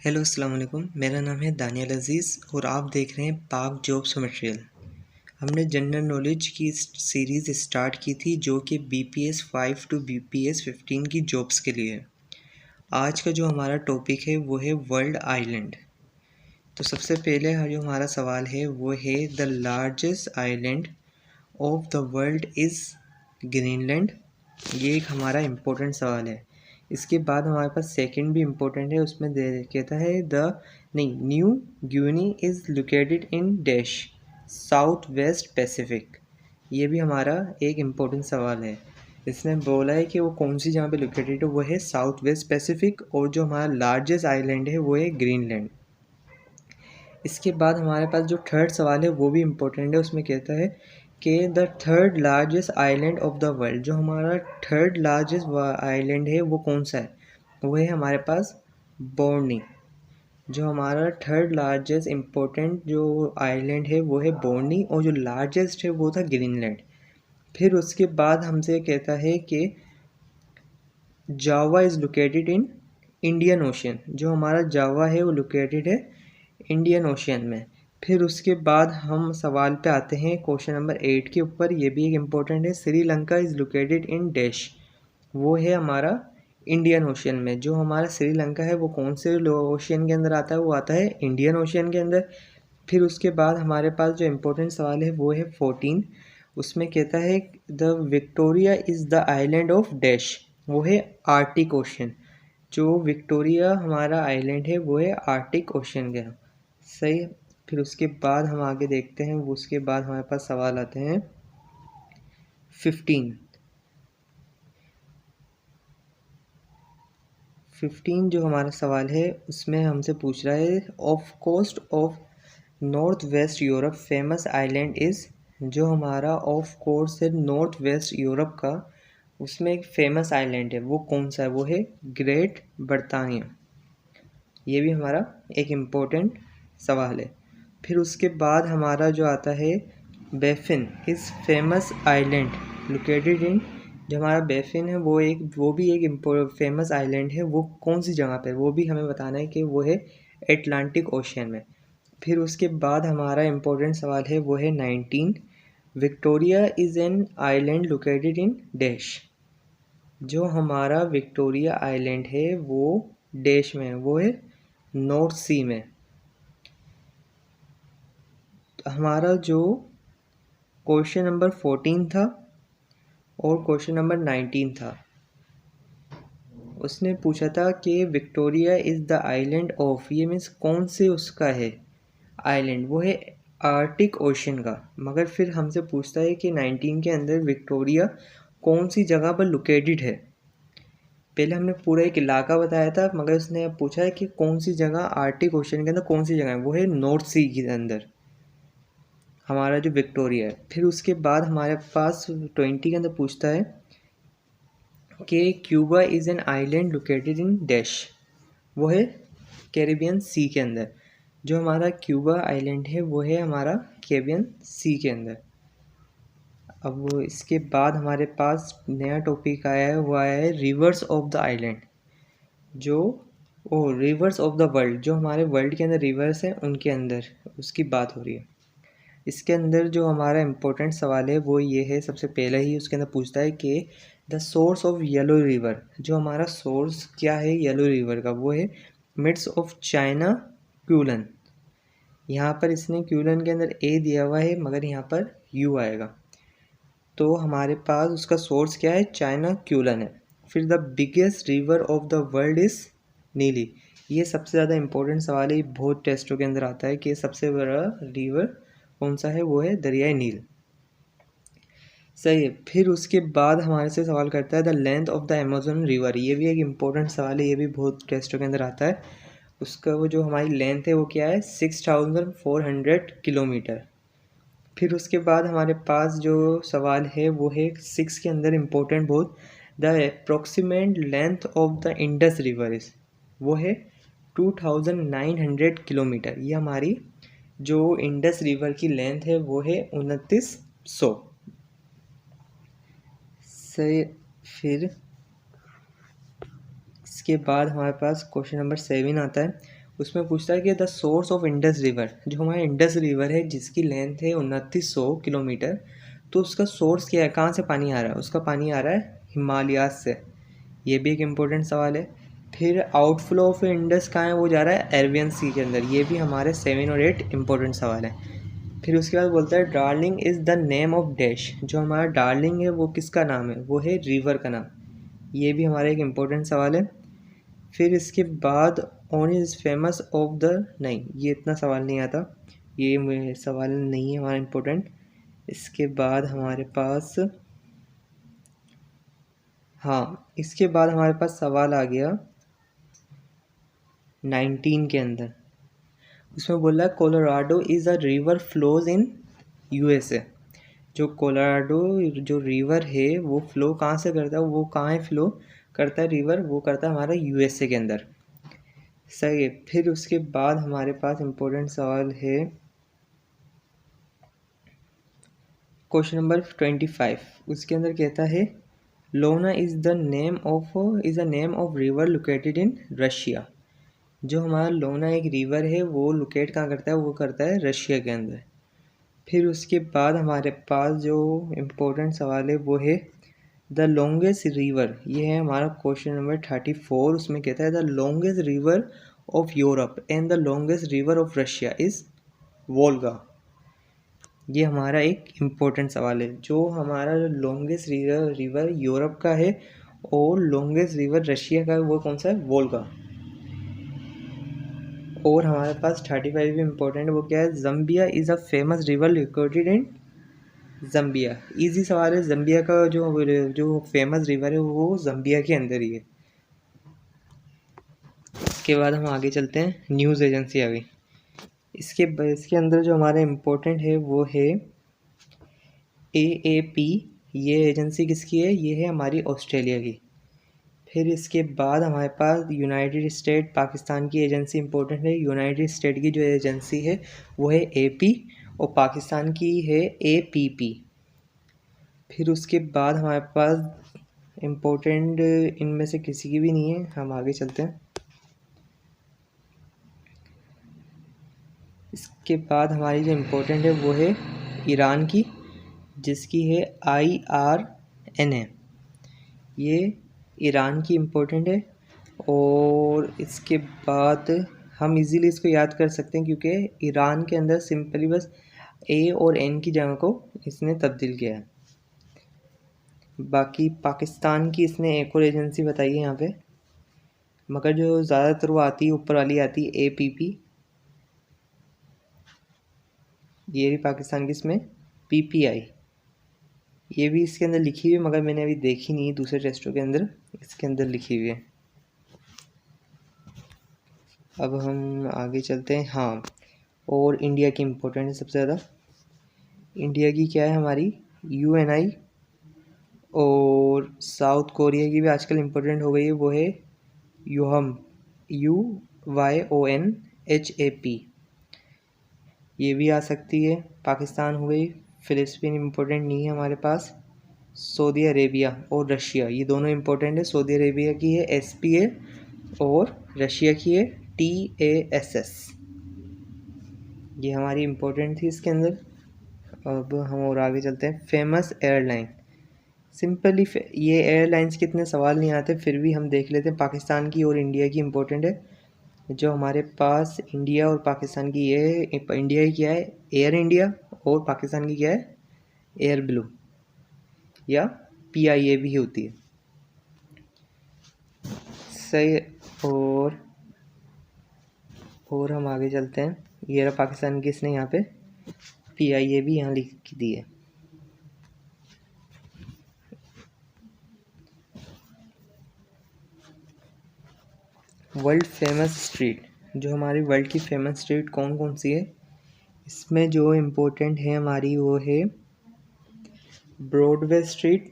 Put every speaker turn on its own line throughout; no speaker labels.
Hello अस्सलाम वालेकुम। मेरा नाम है दानियल अज़ीज़ और आप देख रहे हैं पाक जॉब्स मटेरियल। हमने जनरल नॉलेज की सीरीज़ स्टार्ट की थी जो कि BPS 5 टू BPS 15 की जॉब्स के लिए है। आज का जो हमारा टॉपिक है वो है वर्ल्ड आइलैंड। तो सबसे पहले जो हमारा सवाल है वो है the largest island of the world is Greenland. ये एक हमारा इम्पोर्टेंट सवाल है। इसके बाद हमारे पास सेकंड भी इम्पोर्टेंट है, उसमें कहता है New Guinea is located in dash south west Pacific. ये भी हमारा एक इम्पोर्टेंट सवाल है। इसने बोला है कि वो कौन सी जगह पे लोकेटेड है, वो है साउथ वेस्ट पैसिफिक, और जो हमारा लार्जेस्ट आइलैंड है वो है ग्रीनलैंड। इसके बाद हमारे पास जो थर्ड सवाल है वो भी इम्पोर्टेंट है। उसमें कहता है कि the third largest island of the world, जो हमारा थर्ड लार्जेस्ट आइलैंड है वो कौन सा है, वो है हमारे पास बोर्नी। जो हमारा थर्ड लार्जेस्ट इम्पोर्टेंट जो आइलैंड है वो है बोर्नी, और जो लार्जेस्ट है वो था ग्रीनलैंड। फिर उसके बाद हमसे कहता है कि जावा is located in Indian ocean. जो हमारा जावा है वो लोकेटेड है इंडियन ओशन में। फिर उसके बाद हम सवाल पे आते हैं क्वेश्चन नंबर 8 के ऊपर। ये भी एक इम्पोर्टेंट है। Sri Lanka is located in dash, वो है हमारा इंडियन ओशन में। जो हमारा श्रीलंका है वो कौन से ओशन के अंदर आता है, वो आता है इंडियन ओशन के अंदर। फिर उसके बाद हमारे पास जो इम्पोर्टेंट सवाल है वो है 14। उसमें कहता है the Victoria is the island of dash, वो है आर्टिक ओशन। जो विक्टोरिया हमारा आइलैंड है वो है आर्टिक ओशन का। सही है। फिर उसके बाद हम आगे देखते हैं। उसके बाद हमारे पास सवाल आते हैं 15 जो हमारा सवाल है उसमें हमसे पूछ रहा है off coast of north west Europe famous island is. जो हमारा ऑफ कोस्ट है नॉर्थ वेस्ट यूरोप का, उसमें एक फेमस आइलैंड है, वो कौन सा है, वो है ग्रेट ब्रिटानिया। ये भी हमारा एक इम्पोर्टेंट सवाल है। फिर उसके बाद हमारा जो आता है Baffin is famous island located in. जो हमारा बेफिन है वो भी एक फेमस आइलैंड है, वो कौन सी जगह पर, वो भी हमें बताना है कि वो है एटलांटिक ओशन में। फिर उसके बाद हमारा इम्पोर्टेंट सवाल है वो है 19। Victoria is an island located in dash. जो हमारा विक्टोरिया आइलैंड है वो डैश में है, वो है नॉर्थ सी में। तो हमारा जो क्वेश्चन नंबर 14 था और क्वेश्चन नंबर 19 था, उसने पूछा था कि Victoria is the island of, ये मीन्स कौन से उसका है आइलैंड, वो है आर्टिक ओशन का। मगर फिर हमसे पूछता है कि 19 के अंदर विक्टोरिया कौन सी जगह पर लोकेटेड है। पहले हमने पूरा एक इलाका बताया था, मगर उसने अब पूछा है कि कौन सी जगह आर्टिक ओशन के अंदर कौन सी जगह है, वो है नॉर्थ सी के अंदर हमारा जो विक्टोरिया है। फिर उसके बाद हमारे पास 20 के अंदर पूछता है कि Cuba is an island located in dash, वो है कैरिबियन सी के अंदर। जो हमारा क्यूबा आइलैंड है वो है हमारा कैरिबियन सी के अंदर। अब वो इसके बाद हमारे पास नया टॉपिक आया है, वो आया है रिवर्स ऑफ द आइलैंड। जो रिवर्स ऑफ द वर्ल्ड, जो हमारे वर्ल्ड के अंदर रिवर्स हैं उनके अंदर उसकी बात हो रही है। इसके अंदर जो हमारा इम्पोर्टेंट सवाल है वो ये है, सबसे पहले ही उसके अंदर पूछता है कि the source of yellow river. जो हमारा सोर्स क्या है येलो रिवर का, वो है मिड्स ऑफ चाइना क्यूलन। यहाँ पर इसने क्यूलन के अंदर ए दिया हुआ है, मगर यहाँ पर यू आएगा। तो हमारे पास उसका सोर्स क्या है, चाइना क्यूलन है। फिर the biggest river of the world is नीली। ये सबसे ज़्यादा इम्पोर्टेंट सवाल है, बहुत टेस्टों के अंदर आता है कि सबसे बड़ा रिवर कौन सा है, वो है दरियाई नील। सही है। फिर उसके बाद हमारे से सवाल करता है the length of the Amazon river. ये भी एक इम्पोर्टेंट सवाल है, ये भी बहुत टेस्टों के अंदर आता है। उसका वो जो हमारी लेंथ है वो क्या है, 6400 किलोमीटर। फिर उसके बाद हमारे पास जो सवाल है वो है 6 के अंदर इम्पोर्टेंट बहुत, the approximate length of the Indus river is, वो है 2900 किलोमीटर। ये हमारी जो इंडस रिवर की लेंथ है वो है 2900 से। फिर इसके बाद हमारे पास क्वेश्चन नंबर 7 आता है। उसमें पूछता है कि the source of Indus river, जो हमारा इंडस रिवर है जिसकी लेंथ है 2900 किलोमीटर, तो उसका सोर्स क्या है, कहाँ से पानी आ रहा है? उसका पानी आ रहा है हिमालयाज से। ये भी एक इम्पोर्टेंट सवाल है। फिर आउटफ्लो ऑफ इंडस कहाँ है? वो जा रहा है अरेबियन सी के अंदर। ये भी हमारे 7 और 8 इम्पोर्टेंट सवाल हैं। फिर उसके बाद बोलता है darling is the name of dash, जो हमारा डार्लिंग है वो किसका नाम है? वो है रिवर का नाम। ये भी हमारा एक इम्पोर्टेंट सवाल है। फिर इसके बाद on is famous of the, नहीं ये इतना सवाल नहीं आता, ये सवाल नहीं है हमारा इम्पोर्टेंट। इसके बाद हमारे पास, हाँ इसके बाद हमारे पास सवाल आ गया 19 के अंदर। उसमें बोल रहा है Colorado is a river flows in USA. जो कोलोराडो जो रिवर है वो फ्लो कहाँ से करता है? वो कहाँ है फ्लो करता है रिवर? वो करता है हमारा यूएसए के अंदर। सही है। फिर उसके बाद हमारे पास इम्पोर्टेंट सवाल है क्वेश्चन नंबर 25। उसके अंदर कहता है लोना is the name of river located in Russia. जो हमारा लोना एक रिवर है वो लोकेट कहाँ करता है? वो करता है रशिया के अंदर। फिर उसके बाद हमारे पास जो इम्पोर्टेंट सवाल है वो है द लॉन्गेस्ट रिवर। ये है हमारा क्वेश्चन नंबर 34। उसमें कहता है the longest river of Europe and the longest river of Russia is Volga. ये हमारा एक इम्पोर्टेंट सवाल है। जो हमारा लॉन्गेस्ट रिवर यूरोप का है और लॉन्गेस्ट रिवर रशिया का है वो कौन सा है? वोल्गा। और हमारे पास 35 भी इम्पोर्टेंट, वो क्या है? Zambia is a famous river located in Zambia. Easy सवाल है। जम्बिया का जो फेमस रिवर है वो जम्बिया के अंदर ही है। इसके बाद हम आगे चलते हैं, न्यूज़ एजेंसी आ गई। इसके अंदर जो हमारा इम्पोर्टेंट है वो है AAP। ये एजेंसी किसकी है? ये है हमारी ऑस्ट्रेलिया की। फिर इसके बाद हमारे पास यूनाइटेड स्टेट पाकिस्तान की एजेंसी इंपॉर्टेंट है। यूनाइटेड स्टेट की जो एजेंसी है वो है AP और पाकिस्तान की है APP। फिर उसके बाद हमारे पास इम्पोर्टेंट इनमें से किसी की भी नहीं है। हम आगे चलते हैं। इसके बाद हमारी जो इम्पोर्टेंट है वो है ईरान की, जिसकी है IRNA। ये ईरान की इम्पोर्टेंट है। और इसके बाद हम इजीली इसको याद कर सकते हैं क्योंकि ईरान के अंदर सिंपली बस A और N की जगह को इसने तब्दील किया है। बाकी पाकिस्तान की इसने एक और एजेंसी बताई है यहाँ पे, मगर जो ज़्यादातर वो आती है ऊपर वाली आती है APP। ये भी पाकिस्तान की इसमें PPI। ये भी इसके अंदर लिखी हुई है मगर मैंने अभी देखी नहीं है, दूसरे टेस्टों के अंदर इसके अंदर लिखी हुई है। अब हम आगे चलते हैं। हाँ, और इंडिया की इम्पोर्टेंट है सबसे ज़्यादा। इंडिया की क्या है हमारी? UNI। और साउथ कोरिया की भी आजकल इम्पोर्टेंट हो गई है, वो है यूहम, UYONHAP। ये भी आ सकती है। पाकिस्तान हो गई। फ़िलिस्तीन इम्पोर्टेंट नहीं है हमारे पास। सऊदी अरेबिया और रशिया ये दोनों इम्पोर्टेंट है। सऊदी अरेबिया की है SPA और रशिया की है TASS। ये हमारी इम्पोर्टेंट थी इसके अंदर। अब हम और आगे चलते हैं। फेमस एयरलाइन, सिंपली ये एयरलाइंस के इतने सवाल नहीं आते, फिर भी हम देख लेते हैं। पाकिस्तान की और इंडिया की इम्पोर्टेंट है। जो हमारे पास इंडिया और पाकिस्तान की ये है, इंडिया की क्या है? Air India. और पाकिस्तान की क्या है? एयर ब्लू या PIA भी होती है। सही। और हम आगे चलते हैं। ये रहा पाकिस्तान की, इसने यहाँ पे PIA भी यहाँ लिख दी है। वर्ल्ड फेमस स्ट्रीट, जो हमारी वर्ल्ड की फेमस स्ट्रीट कौन कौन सी है? इसमें जो इम्पोर्टेंट है हमारी वो है ब्रॉडवे स्ट्रीट।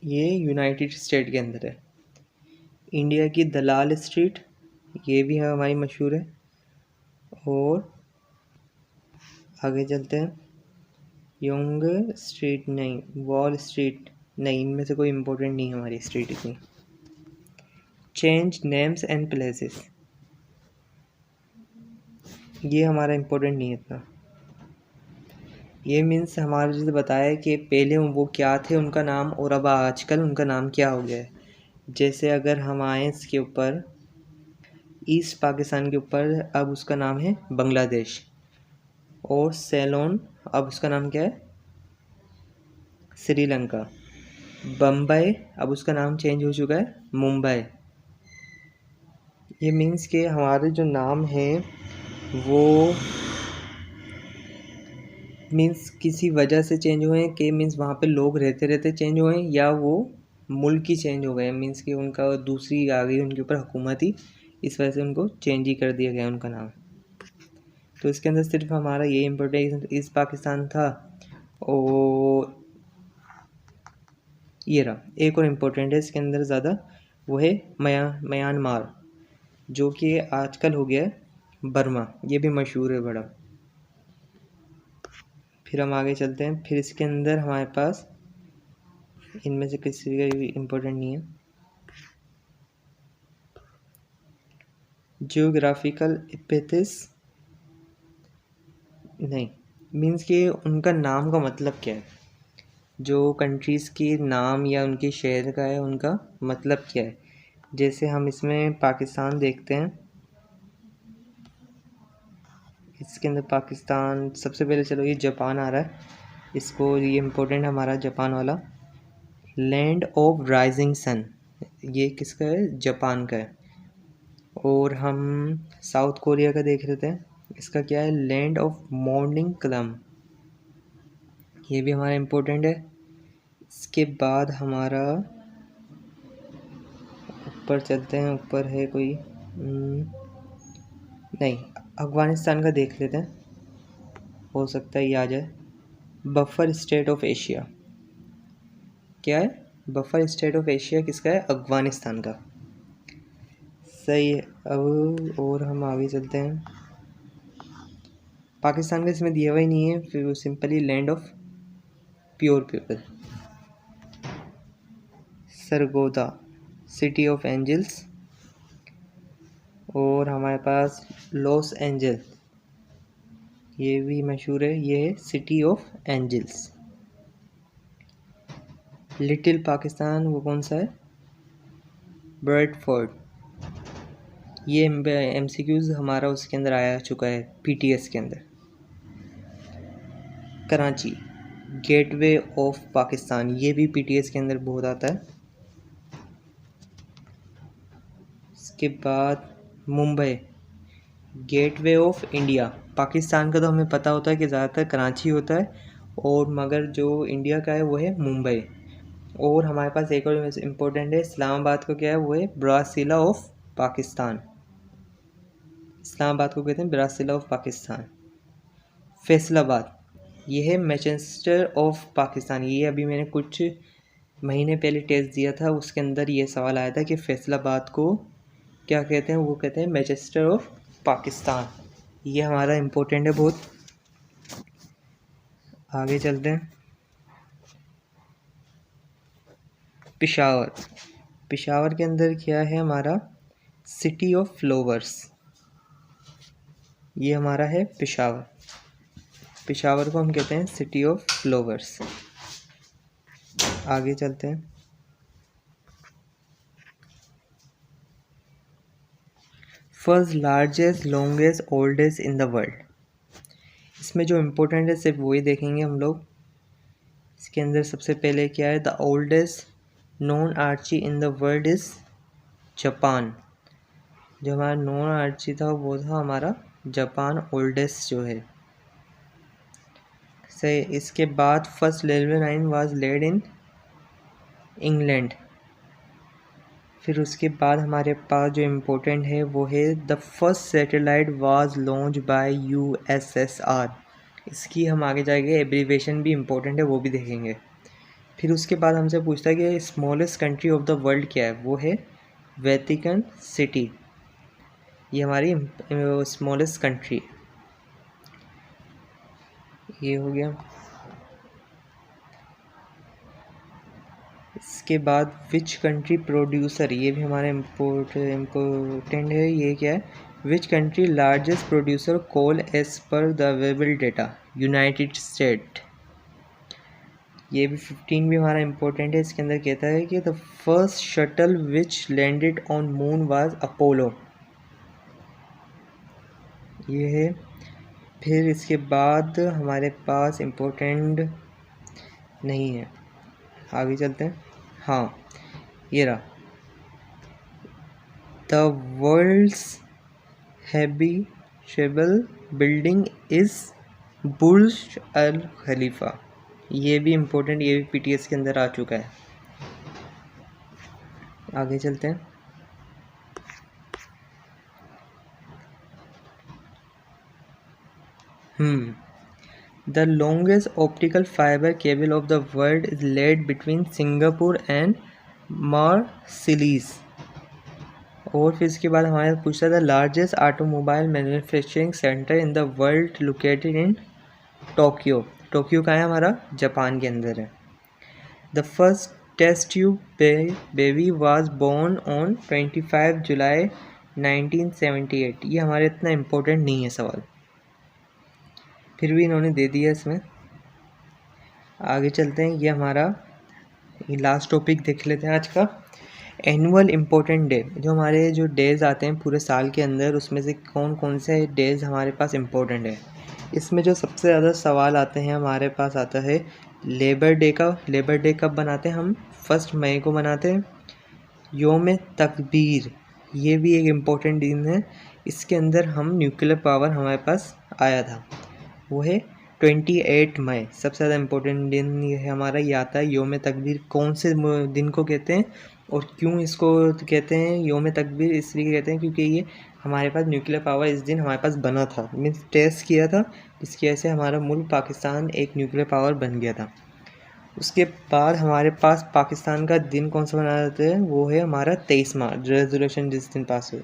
ये यूनाइटेड स्टेट के अंदर है। इंडिया की दलाल स्ट्रीट, ये भी हमारी मशहूर है। और आगे चलते हैं। यंग स्ट्रीट नहीं, वॉल स्ट्रीट नहीं, इनमें से कोई इम्पोर्टेंट नहीं है हमारी स्ट्रीट इतनी। Change names and places. ये हमारा इम्पोर्टेंट नहीं है इतना। ये मीन्स हमारा जैसे बताया कि पहले वो क्या थे उनका नाम और अब आजकल उनका नाम क्या हो गया है। जैसे अगर हम आए इसके ऊपर ईस्ट पाकिस्तान के ऊपर, अब उसका नाम है बांग्लादेश। और सेलोन, अब उसका नाम क्या है, श्रीलंका। बम्बई, अब उसका नाम चेंज हो चुका है मुंबई। ये मीन्स के हमारे जो नाम हैं वो मीन्स किसी वजह से चेंज हुए हैं, कि मीन्स वहाँ पे लोग रहते रहते चेंज हुए हैं, या वो मुल्क ही चेंज हो गए, मीन्स कि उनका दूसरी आ गई उनके ऊपर हुकूमत ही, इस वजह से उनको चेंज ही कर दिया गया उनका नाम। तो इसके अंदर सिर्फ हमारा ये इम्पोर्टेंट ईस्ट पाकिस्तान था। और ये रहा एक और इम्पोर्टेंट है इसके अंदर ज़्यादा, वो है म्यांमार, जो कि आजकल हो गया है बर्मा। ये भी मशहूर है बड़ा। फिर हम आगे चलते हैं। फिर इसके अंदर हमारे पास इनमें से किसी का भी इम्पोर्टेंट नहीं है। जियोग्राफिकल एपिथेस नहीं, मीन्स कि उनका नाम का मतलब क्या है, जो कंट्रीज़ के नाम या उनके शहर का है उनका मतलब क्या है। जैसे हम इसमें पाकिस्तान देखते हैं, इसके अंदर पाकिस्तान सबसे पहले, चलो ये जापान आ रहा है, इसको ये इम्पोर्टेंट हमारा जापान वाला। लैंड ऑफ राइजिंग सन, ये किसका है, जापान का है। और हम साउथ कोरिया का देख लेते हैं, इसका क्या है, लैंड ऑफ मॉर्निंग क्लम, ये भी हमारा इम्पोर्टेंट है। इसके बाद हमारा ऊपर चलते हैं, ऊपर है कोई नहीं, अफ़गानिस्तान का देख लेते हैं, हो सकता है ये आ जाए। बफर स्टेट ऑफ एशिया, क्या है, बफर स्टेट ऑफ एशिया किसका है, अफ़गानिस्तान का। सही है। अब और हम आगे चलते हैं। पाकिस्तान का इसमें दिया हुआ ही नहीं है, फिर वो simply land of pure people. Sargodha, city of angels. और हमारे पास लॉस एंजल, ये भी मशहूर है, ये है city of angels. Little Pakistan वो कौन सा है, ब्रेडफोर्ड। ये MCQs हमारा उसके अंदर आया चुका है PTS के अंदर। कराची, गेटवे ऑफ पाकिस्तान, ये भी PTS के अंदर बहुत आता है। इसके बाद Mumbai, gateway of India. Pakistan का तो हमें पता होता है कि ज़्यादातर कराची होता है, और मगर जो इंडिया का है वो है मुंबई। और हमारे पास एक और इम्पोर्टेंट है, इस्लामाबाद को क्या है, वो है ब्रासिला ऑफ पाकिस्तान। इस्लामाबाद को कहते हैं ब्रासिला ऑफ पाकिस्तान। फैसलाबाद, ये है मैनचेस्टर ऑफ पाकिस्तान। ये अभी मैंने कुछ महीने पहले टेस्ट दिया था, उसके अंदर ये सवाल आया था कि फैसलाबाद को क्या कहते हैं, वो कहते हैं मैनचेस्टर ऑफ पाकिस्तान। ये हमारा इम्पोर्टेंट है बहुत। आगे चलते हैं। पेशावर, पेशावर के अंदर क्या है हमारा, सिटी ऑफ फ्लावर्स, ये हमारा है पेशावर। पेशावर को हम कहते हैं सिटी ऑफ फ्लावर्स। आगे चलते हैं। First largest longest oldest in the world, इसमें जो इम्पोर्टेंट है सिर्फ वही देखेंगे हम लोग। इसके अंदर सबसे पहले क्या है, the oldest monarchy in the world is Japan. जो हमारा नॉन आर्ची था वो था हमारा जापान, ओल्डेस्ट जो है। सही। इसके बाद first railway line was laid in England. फिर उसके बाद हमारे पास जो इम्पोर्टेंट है वो है the first satellite was launch by USSR। इसकी हम आगे जाएंगे, एब्रीवेशन भी इम्पोर्टेंट है, वो भी देखेंगे। फिर उसके बाद हमसे पूछता है कि smallest country of the world क्या है, वो है वेटिकन सिटी। ये हमारी स्मॉलेस्ट कंट्री, ये हो गया। इसके बाद विच कंट्री प्रोड्यूसर, ये भी हमारा इम्पोर्टेंट है। ये क्या है? Which country largest producer coal as per the available data? United state. ये भी 15 भी हमारा इम्पोर्टेंट है। इसके अंदर कहता है कि the first shuttle which landed on moon was Apollo. ये है। फिर इसके बाद हमारे पास इम्पोर्टेंट नहीं है, आगे चलते हैं। हाँ, ये रहा। The world's habitable building is Burj Al Khalifa. ये भी इम्पोर्टेंट, ये भी पीटीएस के अंदर आ चुका है। आगे चलते हैं। The longest optical fibre cable of the world is laid between Singapore and Marseilles. और फिर इसके बाद हमारे पूछता था largest automobile manufacturing centre in the world located in Tokyo. Tokyo का है हमारा, जापान के अंदर है। The first test tube baby was born on 25 July 1978। ये हमारे इतना इम्पोर्टेंट नहीं है सवाल, फिर भी इन्होंने दे दिया इसमें। आगे चलते हैं। ये हमारा लास्ट टॉपिक देख लेते हैं आज का। एनुअल इम्पोर्टेंट डे, जो हमारे जो डेज़ आते हैं पूरे साल के अंदर, उसमें से कौन कौन से डेज़ हमारे पास इम्पोर्टेंट है। इसमें जो सबसे ज़्यादा सवाल आते हैं हमारे पास आता है लेबर डे का। लेबर डे कब बनाते हैं हम? 1 मई को बनाते हैं। योम तकबीर, ये भी एक इम्पोर्टेंट दिन है। इसके अंदर हम न्यूक्लियर पावर हमारे पास आया था, वो है 28 मई। सबसे ज़्यादा इम्पोर्टेंट दिन ये है हमारा, ये आता है योम तकबीर। कौन से दिन को कहते हैं और क्यों इसको कहते हैं योम तकबीर? इसलिए कहते हैं क्योंकि ये हमारे पास न्यूक्लियर पावर इस दिन हमारे पास बना था, मीन्स टेस्ट किया था, जिसकी वजह से हमारा मुल्क पाकिस्तान एक न्यूक्लियर पावर बन गया था। उसके बाद हमारे पास पाकिस्तान का दिन कौन सा मनाया जाता है? वो है हमारा 23 मार्च, रेजोल्यूशन जिस दिन पास हुई।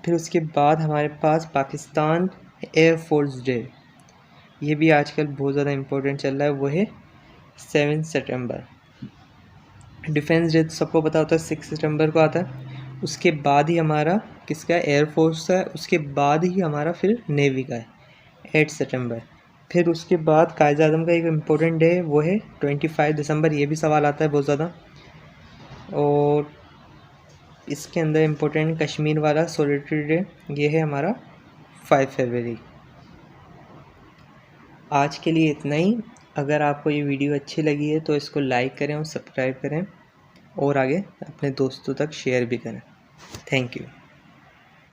फिर उसके बाद हमारे पास पाकिस्तान एयरफोर्स डे, ये भी आजकल बहुत ज़्यादा इम्पोर्टेंट चल रहा है, वो है 7 सितंबर। डिफेंस डे तो सबको पता होता है 6 सितंबर को आता है। उसके बाद ही हमारा किसका? एयरफोर्स का है। उसके बाद ही हमारा फिर नेवी का है 8 सितंबर। फिर उसके बाद कायद आज़म का एक इम्पोर्टेंट डे है, वो है 25 दिसंबर। ये भी सवाल आता है बहुत ज़्यादा। और इसके अंदर इम्पोर्टेंट कश्मीर वाला सॉलिटरी डे, ये है हमारा 5 फरवरी। आज के लिए इतना ही। अगर आपको ये वीडियो अच्छी लगी है तो इसको लाइक करें और सब्सक्राइब करें, और आगे अपने दोस्तों तक शेयर भी करें। Thank you.